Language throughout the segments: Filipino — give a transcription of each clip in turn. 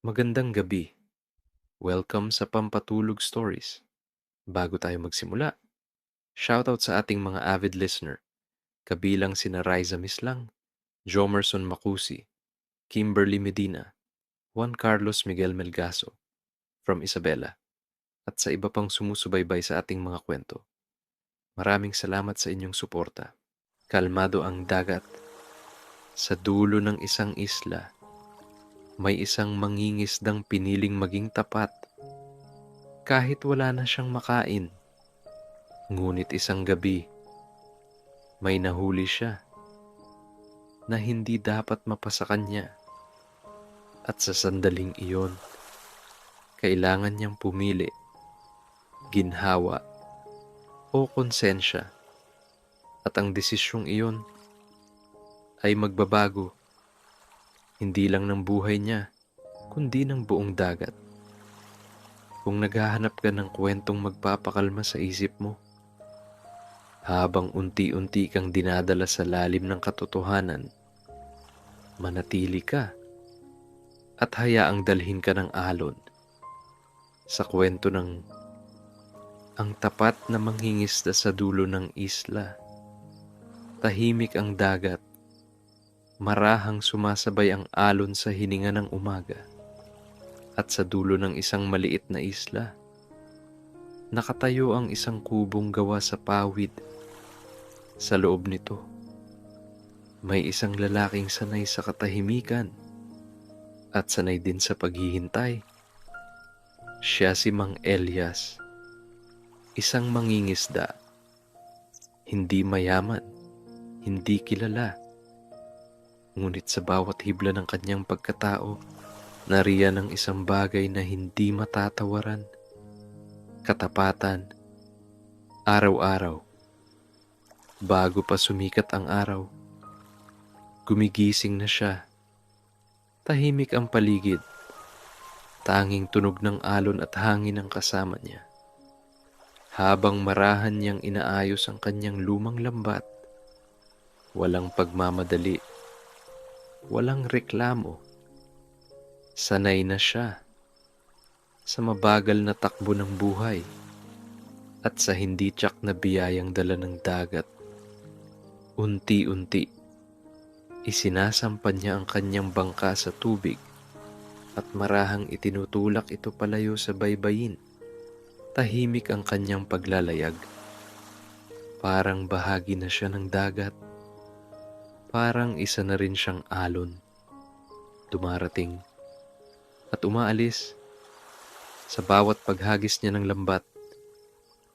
Magandang gabi. Welcome sa Pampatulog Stories. Bago tayo magsimula, shoutout sa ating mga avid listener, kabilang sina Riza Mislang, Jomerson Macusi, Kimberly Medina, Juan Carlos Miguel Melgaso, from Isabela, at sa iba pang sumusubaybay sa ating mga kwento. Maraming salamat sa inyong suporta. Kalmado ang dagat. Sa dulo ng isang isla, may isang mangingisdang piniling maging tapat kahit wala na siyang makain. Ngunit isang gabi, may nahuli siya na hindi dapat mapasa kanya, at sa sandaling iyon, kailangan niyang pumili, ginhawa o konsensya, at ang desisyong iyon ay magbabago hindi lang ng buhay niya, kundi ng buong dagat. Kung naghahanap ka ng kwentong magpapakalma sa isip mo, habang unti-unti kang dinadala sa lalim ng katotohanan, manatili ka at hayaang dalhin ka ng alon sa kwento ng ang tapat na manghingisda sa dulo ng isla. Tahimik ang dagat, marahang sumasabay ang alon sa hininga ng umaga, at sa dulo ng isang maliit na isla, nakatayo ang isang kubong gawa sa pawid. Sa loob nito, may isang lalaking sanay sa katahimikan at sanay din sa paghihintay. Siya si Mang Elias, isang mangingisda, hindi mayaman, hindi kilala. Ngunit sa bawat hibla ng kanyang pagkatao, nariyan ang isang bagay na hindi matatawaran. Katapatan, araw-araw. Bago pa sumikat ang araw, gumigising na siya. Tahimik ang paligid, tanging tunog ng alon at hangin ang kasama niya. Habang marahan niyang inaayos ang kanyang lumang lambat, walang pagmamadali, walang reklamo. Sanay na siya sa mabagal na takbo ng buhay at sa hindi tiyak na biyayang dala ng dagat. Unti-unti, isinasampan niya ang kanyang bangka sa tubig at marahang itinutulak ito palayo sa baybayin. Tahimik ang kanyang paglalayag. Parang bahagi na siya ng dagat. Parang isa na rin siyang alon. Dumarating at umaalis. Sa bawat paghagis niya ng lambat,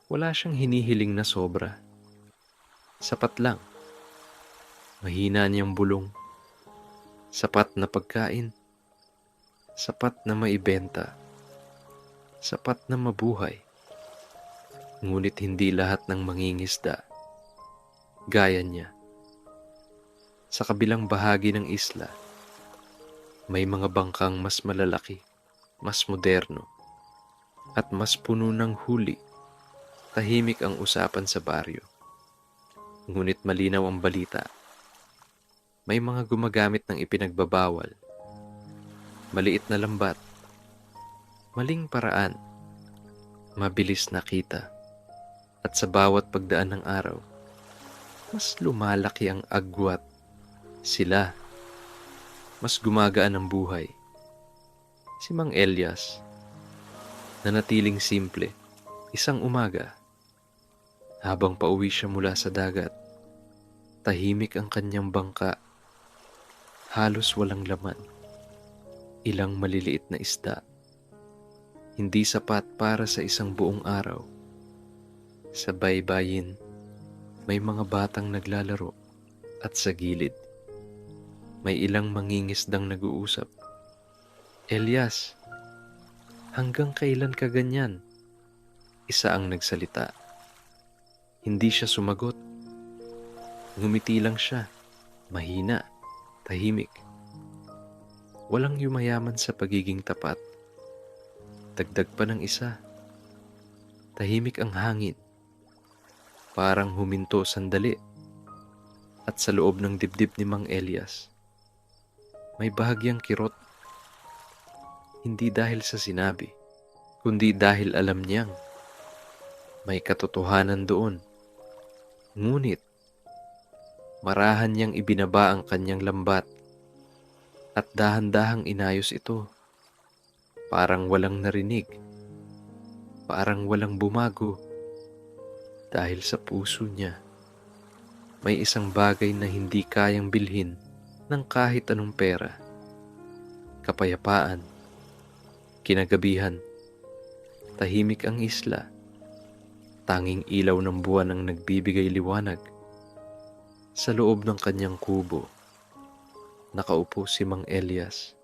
wala siyang hinihiling na sobra. Sapat lang. Mahina niyang bulong. Sapat na pagkain. Sapat na maibenta. Sapat na mabuhay. Ngunit hindi lahat ng mangingisda gaya niya. Sa kabilang bahagi ng isla, may mga bangkang mas malalaki, mas moderno, at mas puno ng huli. Tahimik ang usapan sa baryo. Ngunit malinaw ang balita. May mga gumagamit ng ipinagbabawal. Maliit na lambat. Maling paraan. Mabilis na kita. At sa bawat pagdaan ng araw, mas lumalaki ang agwat. Sila. Mas gumagaan ang buhay. Si Mang Elias, nanatiling simple, isang umaga. Habang pauwi siya mula sa dagat, tahimik ang kanyang bangka. Halos walang laman. Ilang maliliit na isda. Hindi sapat para sa isang buong araw. Sa baybayin, may mga batang naglalaro at sa gilid, may ilang mangingisdang nag-uusap. Elias, hanggang kailan ka ganyan? Isa ang nagsalita. Hindi siya sumagot. Ngumiti lang siya, mahina, tahimik. Walang yumayaman sa pagiging tapat. Dagdag pa ng isa. Tahimik ang hangin. Parang huminto sandali. At sa loob ng dibdib ni Mang Elias, may bahagyang kirot. Hindi dahil sa sinabi, kundi dahil alam niyang may katotohanan doon. Ngunit marahan niyang ibinaba ang kanyang lambat at dahan-dahang inayos ito. Parang walang narinig, parang walang bumago. Dahil sa puso niya, may isang bagay na hindi kayang bilhin ng kahit anong pera. Kapayapaan, kinagabihan, tahimik ang isla. Tanging ilaw ng buwan ang nagbibigay liwanag. Sa loob ng kanyang kubo, nakaupo si Mang Elias.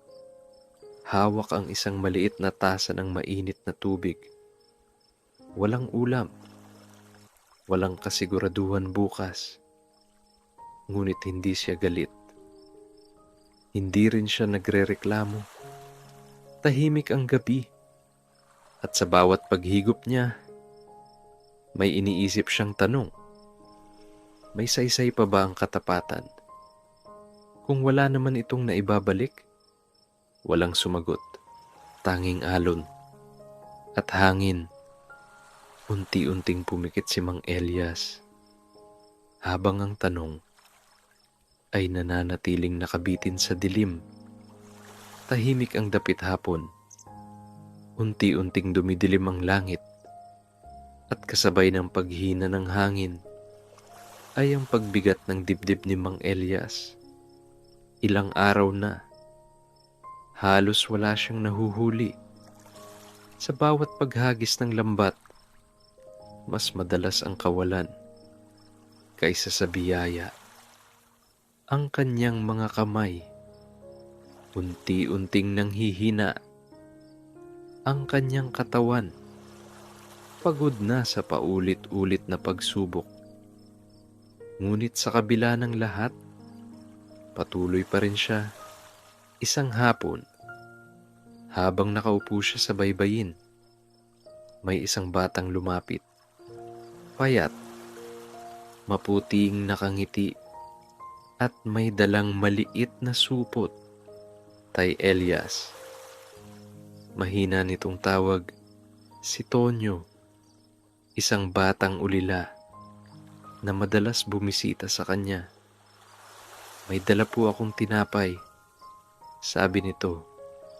Hawak ang isang maliit na tasa ng mainit na tubig. Walang ulam, walang kasiguraduhan bukas. Ngunit hindi siya galit. Hindi rin siya nagrereklamo. Tahimik ang gabi. At sa bawat paghigop niya, may iniisip siyang tanong. May saysay pa ba ang katapatan? Kung wala naman itong naibabalik, walang sumagot. Tanging alon at hangin. Unti-unting pumikit si Mang Elias, habang ang tanong ay nananatiling nakabitin sa dilim. Tahimik ang dapit hapon. Unti-unting dumidilim ang langit, at kasabay ng paghina ng hangin ay ang pagbigat ng dibdib ni Mang Elias. Ilang araw na, halos wala siyang nahuhuli. Sa bawat paghagis ng lambat, mas madalas ang kawalan kaysa sa biyaya. Ang kanyang mga kamay, unti-unting nanghihina. Ang kanyang katawan, pagod na sa paulit-ulit na pagsubok. Ngunit sa kabila ng lahat, patuloy pa rin siya. Isang hapon, habang nakaupo siya sa baybayin, may isang batang lumapit. Payat, maputing nakangiti, at may dalang maliit na supot. Tay Elias. Mahina nitong tawag, si Tonyo, isang batang ulila na madalas bumisita sa kanya. May dala po akong tinapay, sabi nito.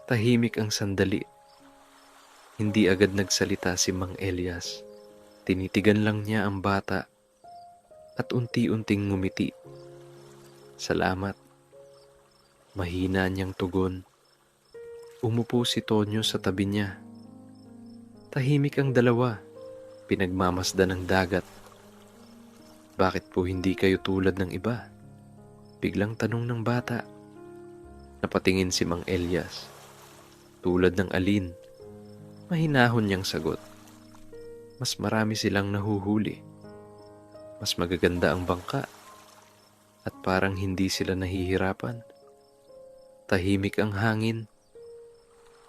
Tahimik ang sandali. Hindi agad nagsalita si Mang Elias. Tinitigan lang niya ang bata at unti-unting ngumiti. Salamat. Mahina niyang tugon. Umupo si Tonyo sa tabi niya. Tahimik ang dalawa, pinagmamasdan ng dagat. Bakit po hindi kayo tulad ng iba? Biglang tanong ng bata. Napatingin si Mang Elias. Tulad ng alin? Mahinahon niyang sagot. Mas marami silang nahuhuli. Mas magaganda ang bangka. At parang hindi sila nahihirapan. Tahimik ang hangin.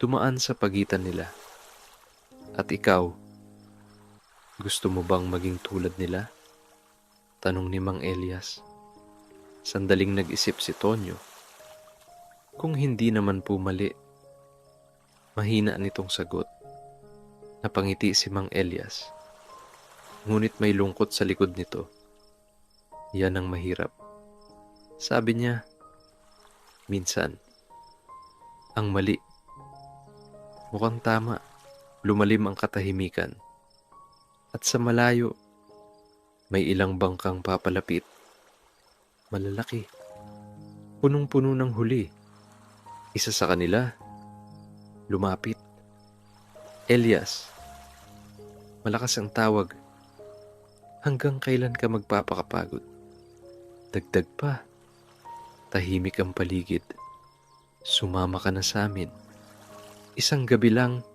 Dumaan sa pagitan nila. At ikaw, gusto mo bang maging tulad nila? Tanong ni Mang Elias. Sandaling nag-isip si Tonyo. Kung hindi naman po mali. Mahina nitong sagot. Napangiti si Mang Elias. Ngunit may lungkot sa likod nito. Yan ang mahirap. Sabi niya, minsan, ang mali. Mukhang tama. Lumalim ang katahimikan. At sa malayo, may ilang bangkang papalapit. Malalaki. Punong-puno ng huli. Isa sa kanila, lumapit. Elias, malakas ang tawag. Hanggang kailan ka magpapakapagod? Dagdag pa. Tahimik ang paligid. Sumama ka na sa amin. Isang gabi lang,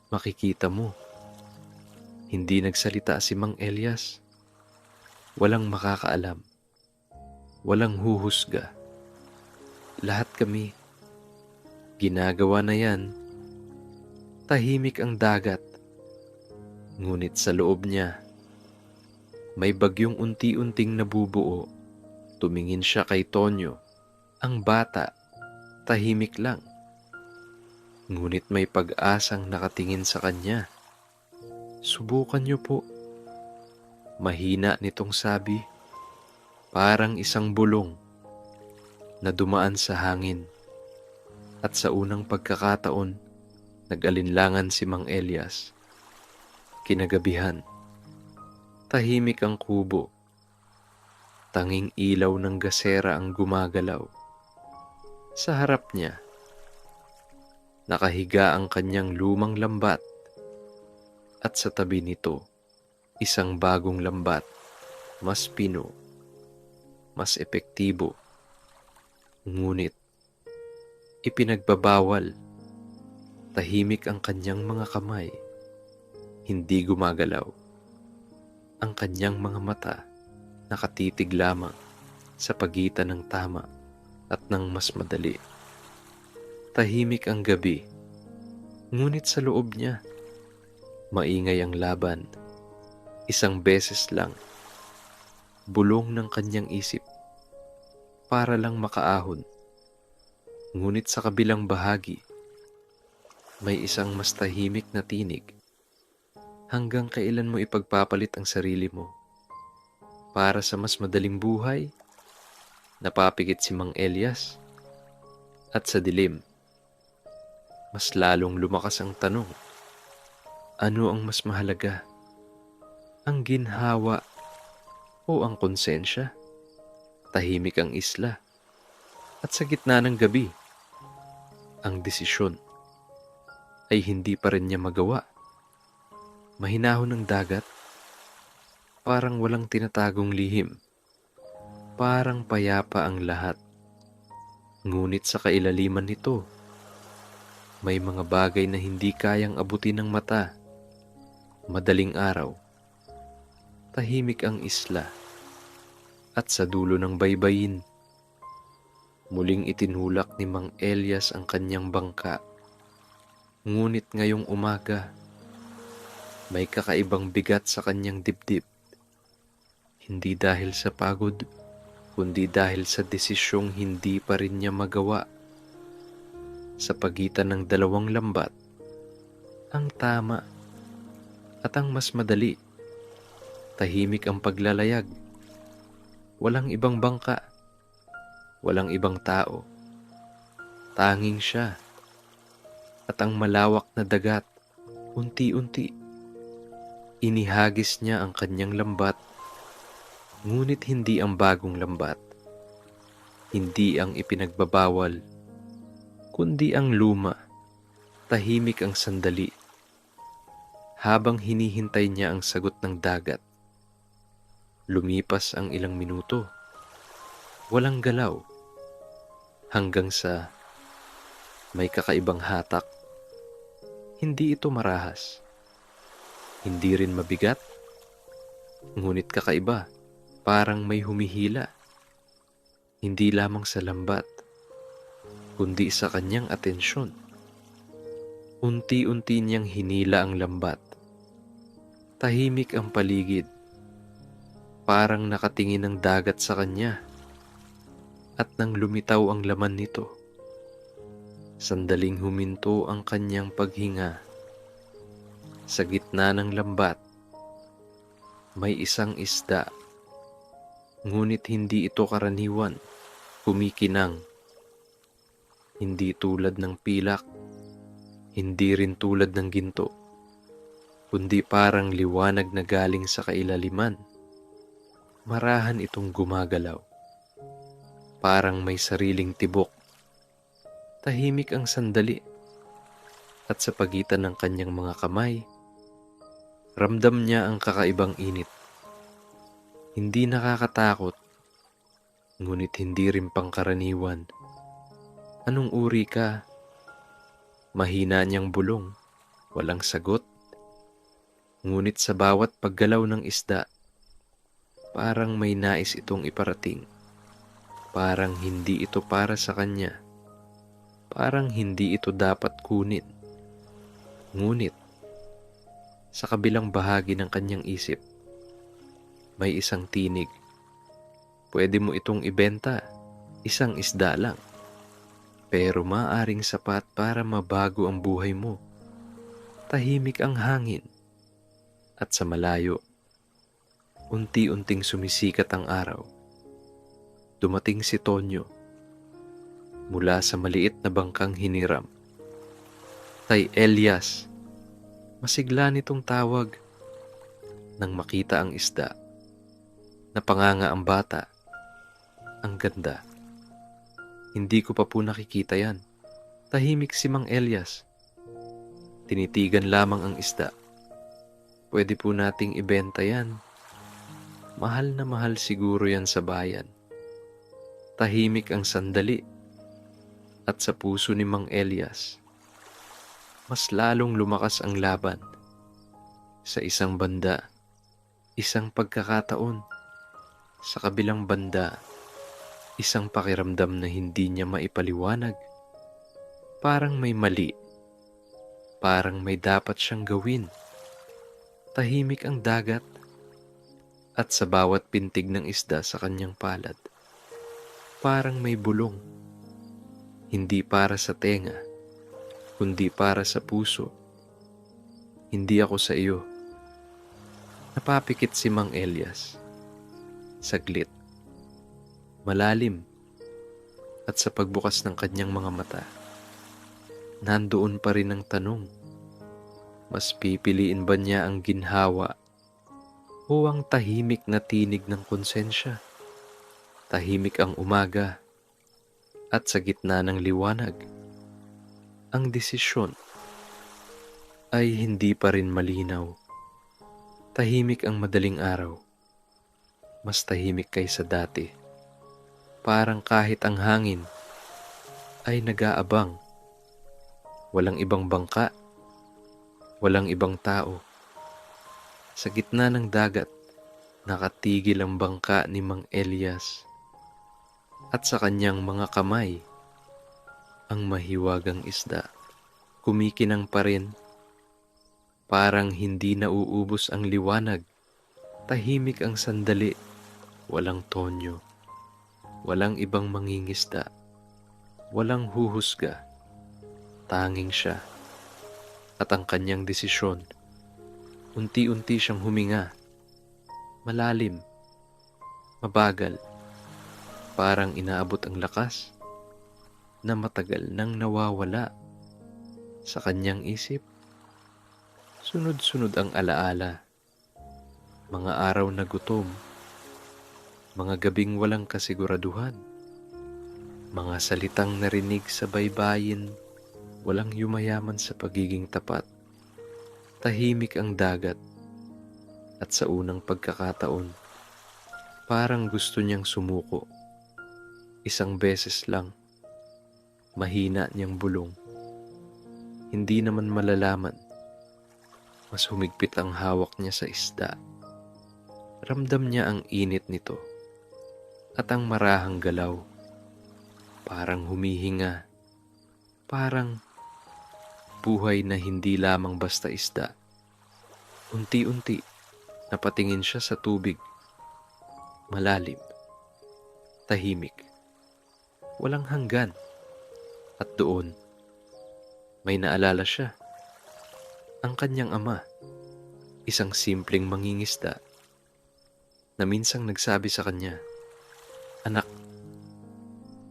makikita mo. Hindi nagsalita si Mang Elias. Walang makakaalam. Walang huhusga. Lahat kami, ginagawa na yan. Tahimik ang dagat. Ngunit sa loob niya, may bagyong unti-unting nabubuo. Tumingin siya kay Tonyo. Ang bata, tahimik lang. Ngunit may pag-asang nakatingin sa kanya. Subukan niyo po. Mahina nitong sabi, parang isang bulong na dumaan sa hangin. At sa unang pagkakataon, nag-alinlangan si Mang Elias. Kinagabihan, tahimik ang kubo. Tanging ilaw ng gasera ang gumagalaw. Sa harap niya, nakahiga ang kanyang lumang lambat. At sa tabi nito, isang bagong lambat, mas pino, mas epektibo. Ngunit, ipinagbabawal. Tahimik ang kanyang mga kamay. Hindi gumagalaw. Ang kanyang mga mata nakatitig lamang sa pagitan ng tama at ng mas madali. Tahimik ang gabi, ngunit sa loob niya, maingay ang laban. Isang beses lang, bulong ng kanyang isip para lang makaahon. Ngunit sa kabilang bahagi, may isang mas tahimik na tinig. Hanggang kailan mo ipagpapalit ang sarili mo para sa mas madaling buhay? Napapikit si Mang Elias. At sa dilim, mas lalong lumakas ang tanong. Ano ang mas mahalaga? Ang ginhawa o ang konsensya? Tahimik ang isla. At sa gitna ng gabi, ang desisyon ay hindi pa rin niya magawa. Mahinahon ng dagat, parang walang tinatagong lihim. Parang payapa ang lahat. Ngunit sa kailaliman nito, may mga bagay na hindi kayang abutin ng mata. Madaling araw, tahimik ang isla. At sa dulo ng baybayin, muling itinulak ni Mang Elias ang kanyang bangka. Ngunit ngayong umaga, may kakaibang bigat sa kanyang dibdib. Hindi dahil sa pagod, kundi dahil sa desisyong hindi pa rin niya magawa. Sa pagitan ng dalawang lambat, ang tama at ang mas madali. Tahimik ang paglalayag. Walang ibang bangka, walang ibang tao. Tanging siya. At ang malawak na dagat, unti-unti. Inihagis niya ang kanyang lambat, ngunit hindi ang bagong lambat. Hindi ang ipinagbabawal, kundi ang luma. Tahimik ang sandali. Habang hinihintay niya ang sagot ng dagat, lumipas ang ilang minuto. Walang galaw. Hanggang sa may kakaibang hatak. Hindi ito marahas. Hindi rin mabigat, ngunit kakaiba, parang may humihila. Hindi lamang sa lambat, kundi sa kanyang atensyon. Unti-unti niyang hinila ang lambat. Tahimik ang paligid, parang nakatingin ang dagat sa kanya. At nang lumitaw ang laman nito, sandaling huminto ang kanyang paghinga. Sa gitna ng lambat, may isang isda. Ngunit hindi ito karaniwan, kumikinang. Hindi tulad ng pilak, hindi rin tulad ng ginto, kundi parang liwanag na galing sa kailaliman. Marahan itong gumagalaw. Parang may sariling tibok. Tahimik ang sandali. At sa pagitan ng kanyang mga kamay, ramdam niya ang kakaibang init. Hindi nakakatakot, ngunit hindi rin pangkaraniwan. Anong uri ka? Mahina niyang bulong, walang sagot. Ngunit sa bawat paggalaw ng isda, parang may nais itong iparating. Parang hindi ito para sa kanya. Parang hindi ito dapat kunin. Ngunit, sa kabilang bahagi ng kanyang isip, may isang tinig. Pwede mo itong ibenta, isang isda lang. pero maaring sapat para mabago ang buhay mo. Tahimik ang hangin at sa malayo, unti-unting sumisikat ang araw. Dumating si Tonyo mula sa maliit na bangkang hiniram. Tay Elias, masigla nitong tawag nang makita ang isda. Napanganga ang bata. Ang ganda. Hindi ko pa po nakikita yan. Tahimik si Mang Elias. Tinitigan lamang ang isda. Pwede po nating ibenta yan. Mahal na mahal siguro yan sa bayan. Tahimik ang sandali. At sa puso ni Mang Elias, mas lalong lumakas ang laban. Sa isang banda, isang pagkakataon. Sa kabilang banda, isang pakiramdam na hindi niya maipaliwanag. Parang may mali. Parang may dapat siyang gawin. Tahimik ang dagat. At sa bawat pintig ng isda sa kanyang palad, parang may bulong. Hindi para sa tenga, kundi para sa puso. Hindi ako sa iyo. Napapikit si Mang Elias. Saglit. Malalim. At sa pagbukas ng kanyang mga mata, nandoon pa rin ang tanong. Mas pipiliin ba niya ang ginhawa o ang tahimik na tinig ng konsensya? Tahimik ang umaga at sa gitna ng liwanag, ang desisyon ay hindi pa rin malinaw. Tahimik ang madaling araw. Mas tahimik kaysa dati. Parang kahit ang hangin ay nag-aabang. Walang ibang bangka. Walang ibang tao. Sa gitna ng dagat, nakatigil ang bangka ni Mang Elias. At sa kanyang mga kamay, ang mahiwagang isda. Kumikinang pa rin. Parang hindi nauubos ang liwanag. Tahimik ang sandali. Walang tonyo. Walang ibang mangingisda. Walang huhusga. Tanging siya. At ang kanyang desisyon. Unti-unti siyang huminga. Malalim. Mabagal. Parang inaabot ang lakas na matagal nang nawawala sa kanyang isip. Sunod-sunod ang alaala. Mga araw na gutom. Mga gabing walang kasiguraduhan. Mga salitang narinig sa baybayin, walang yumayaman sa pagiging tapat. Tahimik ang dagat. At sa unang pagkakataon, parang gusto niyang sumuko. Isang beses lang, mahina niyang bulong. Hindi naman malalaman. Mas humigpit ang hawak niya sa isda. Ramdam niya ang init nito at ang marahang galaw. Parang humihinga. Parang buhay na hindi lamang basta isda. Unti-unti, napatingin siya sa tubig. Malalim. Tahimik. Walang hanggan. At doon, may naalala siya. Ang kanyang ama, isang simpleng mangingisda, na minsang nagsabi sa kanya, "Anak,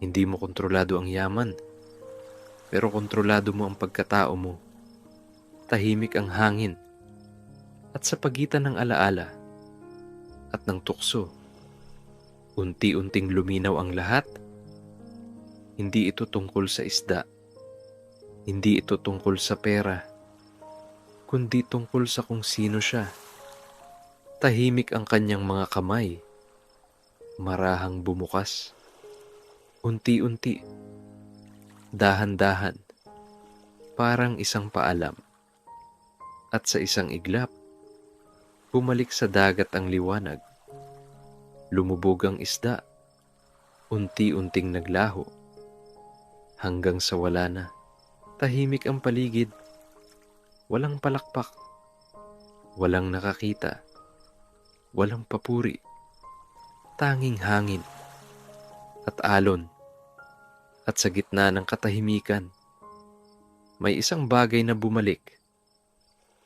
hindi mo kontrolado ang yaman, pero kontrolado mo ang pagkatao mo." Tahimik ang hangin, at sa pagitan ng alaala at ng tukso, unti-unting luminaw ang lahat. Hindi ito tungkol sa isda. Hindi ito tungkol sa pera. Kundi tungkol sa kung sino siya. Tahimik ang kanyang mga kamay. Marahang bumukas. Unti-unti. Dahan-dahan. Parang isang paalam. At sa isang iglap, bumalik sa dagat ang liwanag. Lumubog ang isda. Unti-unting naglaho. Hanggang sa wala na. Tahimik ang paligid. Walang palakpak. Walang nakakita. Walang papuri. Tanging hangin. At alon. At sa gitna ng katahimikan, may isang bagay na bumalik.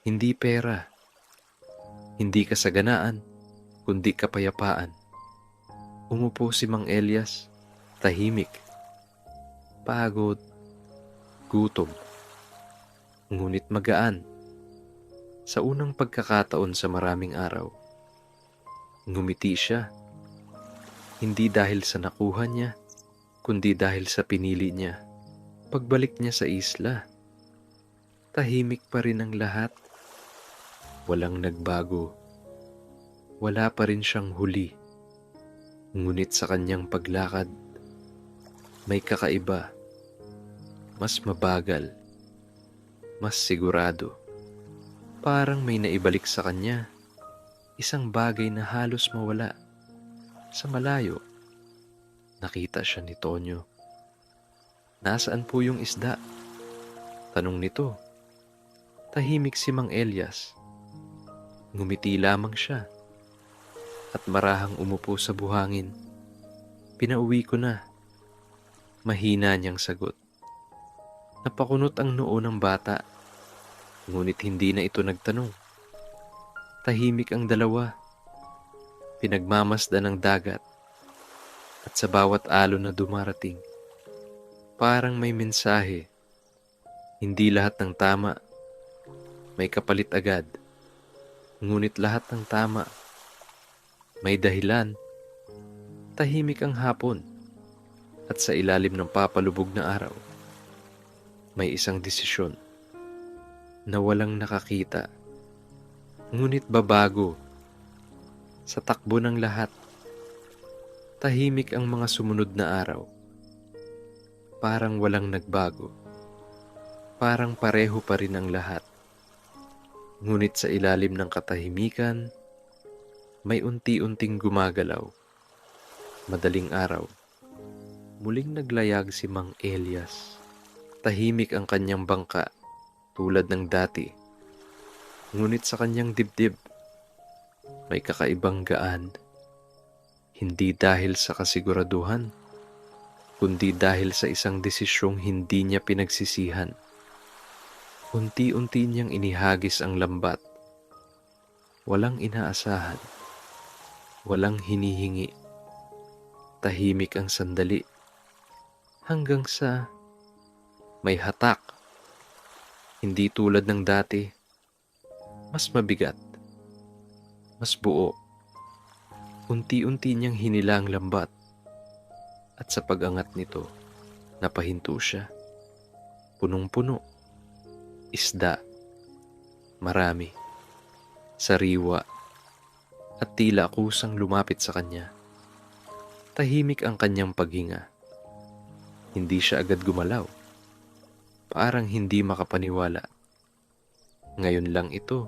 Hindi pera, hindi kasaganaan, kundi kapayapaan. Umupo si Mang Elias, tahimik, pagod, gutom, ngunit magaan. Sa unang pagkakataon sa maraming araw, ngumiti siya, hindi dahil sa nakuha niya, kundi dahil sa pinili niya. Pagbalik niya sa isla, tahimik pa rin ang lahat. Walang nagbago. Wala pa rin siyang huli. Ngunit sa kanyang paglakad, may kakaiba. Mas mabagal. Mas sigurado. Parang may naibalik sa kanya. Isang bagay na halos mawala. Sa malayo, nakita siya ni Tonyo. Nasaan po yung isda? Tanong nito. Tahimik si Mang Elias. Ngumiti lamang siya at marahang umupo sa buhangin. Pinauwi ko na. Mahina niyang sagot. Napakunot ang noo ng bata, ngunit hindi na ito nagtanong. Tahimik ang dalawa. Pinagmamasdan ng dagat at sa bawat alon na dumarating, parang may mensahe. Hindi lahat ng tama may kapalit agad, ngunit lahat ng tama may dahilan. Tahimik ang hapon at sa ilalim ng papalubog na araw, may isang desisyon na walang nakakita, ngunit babago. Sa takbo ng lahat, tahimik ang mga sumunod na araw. Parang walang nagbago. Parang pareho pa rin ang lahat. Ngunit sa ilalim ng katahimikan, may unti-unting gumagalaw. Madaling araw, muling naglayag si Mang Elias. Tahimik ang kanyang bangka, tulad ng dati. Ngunit sa kanyang dibdib, may kakaibang gaan. Hindi dahil sa kasiguraduhan, kundi dahil sa isang desisyong hindi niya pinagsisihan. Unti-unti niyang inihagis ang lambat. Walang inaasahan. Walang hinihingi. Tahimik ang sandali. Hanggang sa may hatak. Hindi tulad ng dati. Mas mabigat. Mas buo. Unti-unti niyang hinila ang lambat. At sa pag-angat nito, napahinto siya. Punong-puno. Isda. Marami. Sariwa. At tila kusang lumapit sa kanya. Tahimik ang kanyang paghinga. Hindi siya agad gumalaw. Parang hindi makapaniwala. Ngayon lang ito.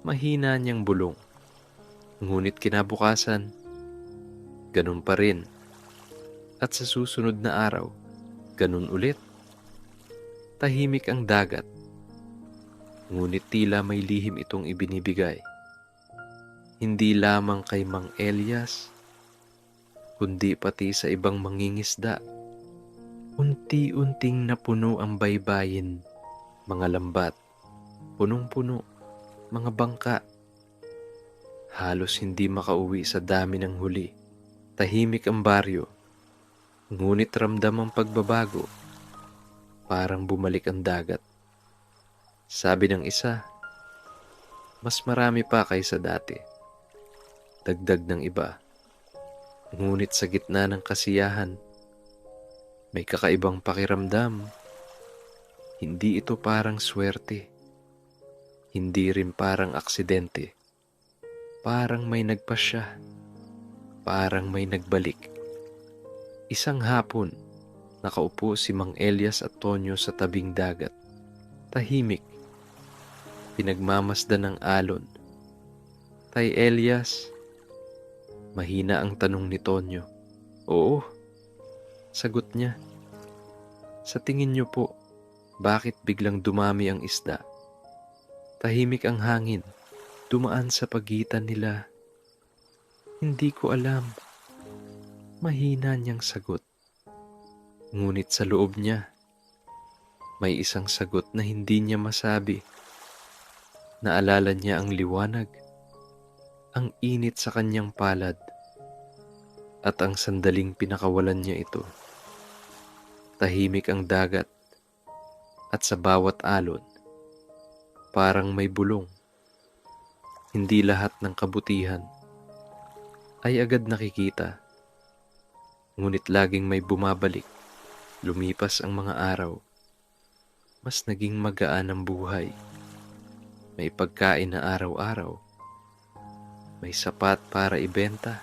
Mahina niyang bulong. Ngunit kinabukasan, ganun pa rin. At sa susunod na araw, ganun ulit. Tahimik ang dagat. Ngunit tila may lihim itong ibinibigay. Hindi lamang kay Mang Elias, kundi pati sa ibang mangingisda. Unti-unting napuno ang baybayin, mga lambat, punong-puno. Mga bangka, halos hindi makauwi sa dami ng huli. Tahimik ang baryo, ngunit ramdam ang pagbabago. Parang bumalik ang dagat. Sabi ng isa, mas marami pa kaysa dati. Dagdag ng iba, ngunit sa gitna ng kasiyahan, may kakaibang pakiramdam. Hindi ito parang swerte. Hindi rin parang aksidente. Parang may nagpasya. Parang may nagbalik. Isang hapon, nakaupo si Mang Elias at Tonyo sa tabing dagat. Tahimik. Pinagmamasdan ng alon. Tay Elias, mahina ang tanong ni Tonyo. Oo, sagot niya. Sa tingin niyo po, bakit biglang dumami ang isda? Tahimik ang hangin, dumaan sa pagitan nila. Hindi ko alam. Mahina niyang sagot. Ngunit sa loob niya, may isang sagot na hindi niya masabi. Naalala niya ang liwanag, ang init sa kanyang palad, at ang sandaling pinakawalan niya ito. Tahimik ang dagat, at sa bawat alon, parang may bulong. Hindi lahat ng kabutihan ay agad nakikita, ngunit laging may bumabalik. Lumipas ang mga araw, mas naging magaan ang buhay. May pagkain na araw-araw, may sapat para ibenta,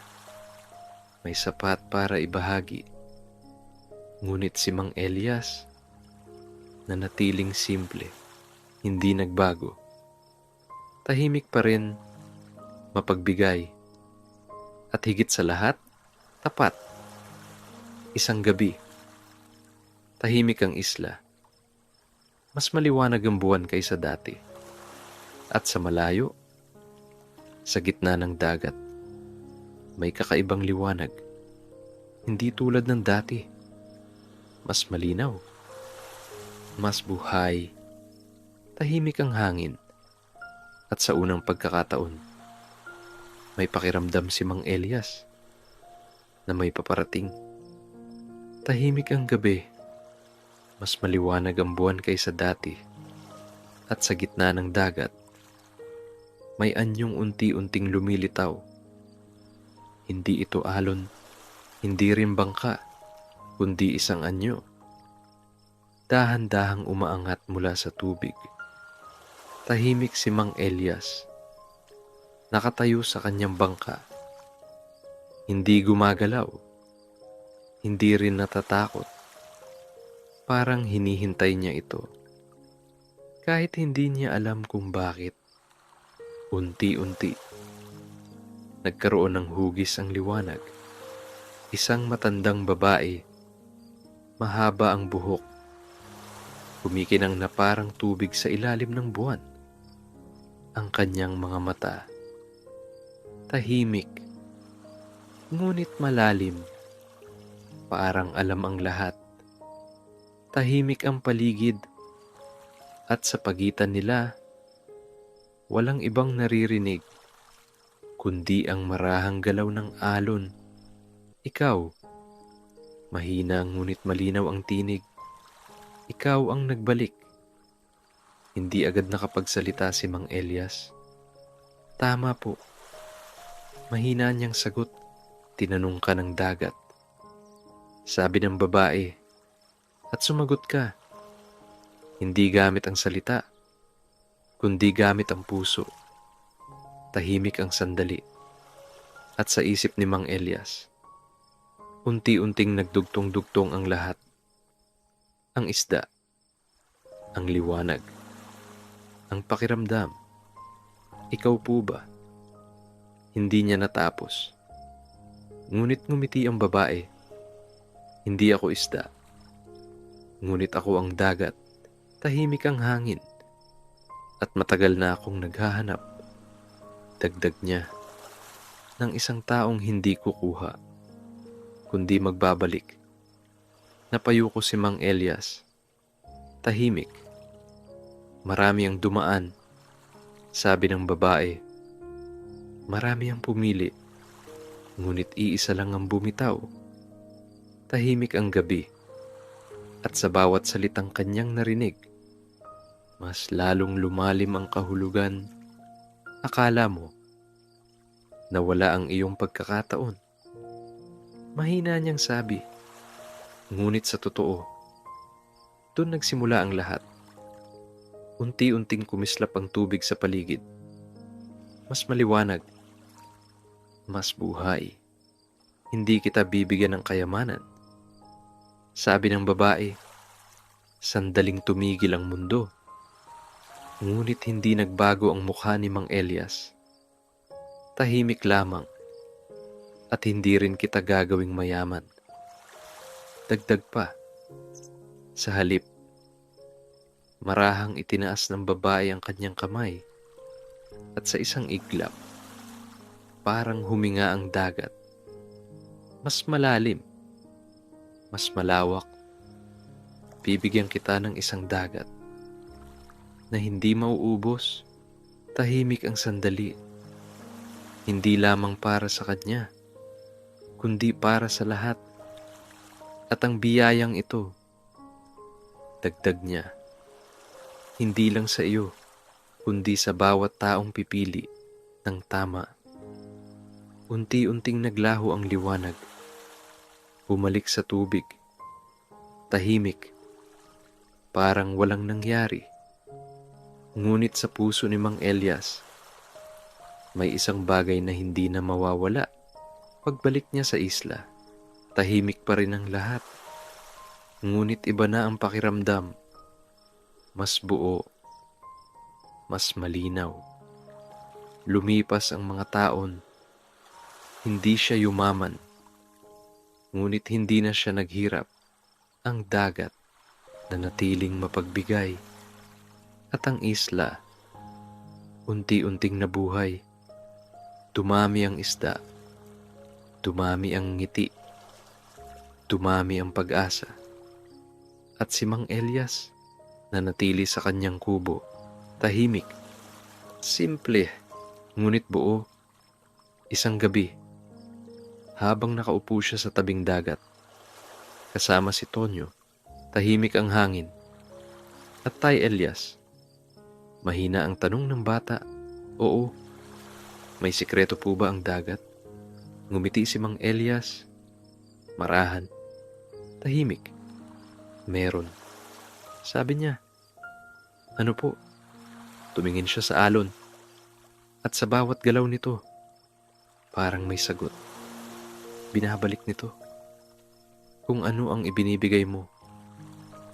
may sapat para ibahagi. Ngunit si Mang Elias, nanatiling simple, hindi nagbago. Tahimik pa rin, mapagbigay, at higit sa lahat, tapat. Isang gabi, tahimik ang isla. Mas maliwanag ang buwan kaysa dati. At sa malayo, sa gitna ng dagat, may kakaibang liwanag. Hindi tulad ng dati. Mas malinaw, mas buhay, tahimik ang hangin. At sa unang pagkakataon, may pakiramdam si Mang Elias na may paparating. Tahimik ang gabi, mas maliwanag ang buwan kaysa dati. At sa gitna ng dagat, may anyong unti-unting lumilitaw. Hindi ito alon, hindi rin bangka, kundi isang anyo. Dahan-dahang umaangat mula sa tubig. Tahimik si Mang Elias, nakatayo sa kanyang bangka. Hindi gumagalaw, hindi rin natatakot. Parang hinihintay niya ito. Kahit hindi niya alam kung bakit. Unti-unti, nagkaroon ng hugis ang liwanag. Isang matandang babae, mahaba ang buhok, kumikinang na parang tubig sa ilalim ng buwan. Ang kanyang mga mata, tahimik, ngunit malalim, parang alam ang lahat. Tahimik ang paligid, at sa pagitan nila, walang ibang naririnig, kundi ang marahang galaw ng alon. Ikaw, mahina ngunit malinaw ang tinig. Ikaw ang nagbalik. Hindi agad nakapagsalita si Mang Elias. Tama po. Mahina niyang sagot. Tinanong ka ng dagat. Sabi ng babae. At sumagot ka. Hindi gamit ang salita, kundi gamit ang puso. Tahimik ang sandali. At sa isip ni Mang Elias, unti-unting nagdugtong-dugtong ang lahat. Ang isda, ang liwanag, ang pakiramdam. Ikaw po ba? Hindi niya natapos. Ngunit ngumiti ang babae. Hindi ako isda. Ngunit ako ang dagat. Tahimik ang hangin. At matagal na akong naghahanap, dagdag niya, ng isang taong hindi kukuha, kundi magbabalik. Napayo ko si Mang Elias. Tahimik. Marami ang dumaan. Sabi ng babae. Marami ang pumili. Ngunit iisa lang ang bumitaw. Tahimik ang gabi. At sa bawat salitang kanyang narinig, mas lalong lumalim ang kahulugan. Akala mo, nawala ang iyong pagkakataon. Mahina niyang sabi. Ngunit sa totoo, doon nagsimula ang lahat. Unti-unting kumislap ang tubig sa paligid. Mas maliwanag. Mas buhay. Hindi kita bibigyan ng kayamanan. Sabi ng babae, sandaling tumigil ang mundo. Ngunit hindi nagbago ang mukha ni Mang Elias. Tahimik lamang. At hindi rin kita gagawing mayaman. Dagdag pa. Sa halip, marahang itinaas ng babae ang kanyang kamay. At sa isang iglap, parang huminga ang dagat. Mas malalim, mas malawak, Bibigyan kita ng isang dagat na hindi mauubos. Tahimik ang sandali, hindi lamang para sa kanya, kundi para sa lahat. At ang biyayang ito, dagdag niya, hindi lang sa iyo, kundi sa bawat taong pipili ng tama. Unti-unting naglaho ang liwanag, bumalik sa tubig, tahimik, parang walang nangyari. Ngunit sa puso ni Mang Elias, may isang bagay na hindi na mawawala. Pagbalik niya sa isla, tahimik pa rin ang lahat. Ngunit iba na ang pakiramdam, mas buo, mas malinaw. Lumipas ang mga taon, hindi siya yumaman, ngunit hindi na siya naghirap. Ang dagat na natiling mapagbigay, at ang isla unti-unting nabuhay. Dumami ang isda, dumami ang ngiti, dumami ang pag-asa. At si Mang Elias nanatili sa kanyang kubo, tahimik, simple, ngunit buo. Isang gabi, habang nakaupo siya sa tabing dagat, kasama si Tonyo, tahimik ang hangin. At Tay Elias, mahina ang tanong ng bata. Oo, may sikreto po ba ang dagat? Ngumiti si Mang Elias, marahan, tahimik. Meron. Sabi niya. Ano po? Tumingin siya sa alon. At sa bawat galaw nito, parang may sagot. Binabalik nito. Kung ano ang ibinibigay mo.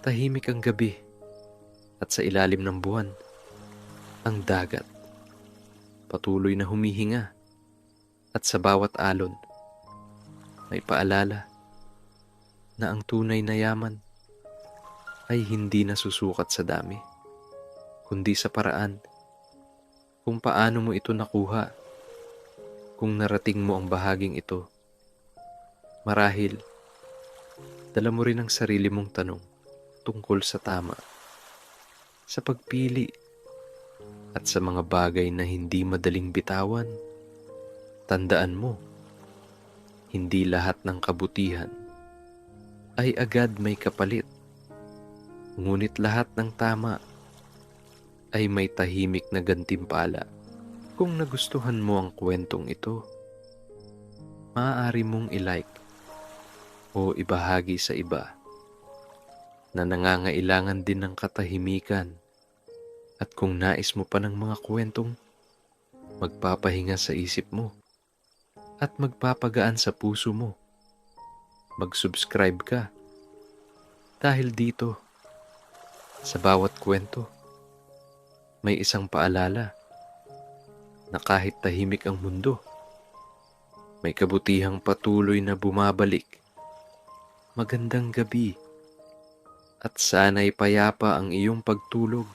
Tahimik ang gabi. At sa ilalim ng buwan, ang dagat. Patuloy na humihinga. At sa bawat alon, may paalala na ang tunay na yaman ay hindi nasusukat sa dami, kundi sa paraan kung paano mo ito nakuha. Kung narating mo ang bahaging ito, marahil dala mo rin ang sarili mong tanong tungkol sa tama, sa pagpili, at sa mga bagay na hindi madaling bitawan. Tandaan mo, hindi lahat ng kabutihan ay agad may kapalit. Ngunit lahat ng tama ay may tahimik na gantimpala. Kung nagustuhan mo ang kwentong ito, maaari mong i-like o ibahagi sa iba na nangangailangan din ng katahimikan. At kung nais mo pa ng mga kwentong magpapahinga sa isip mo at magpapagaan sa puso mo, mag-subscribe ka. Dahil dito, sa bawat kwento, may isang paalala na kahit tahimik ang mundo, may kabutihang patuloy na bumabalik. Magandang gabi, at sana'y payapa ang iyong pagtulog.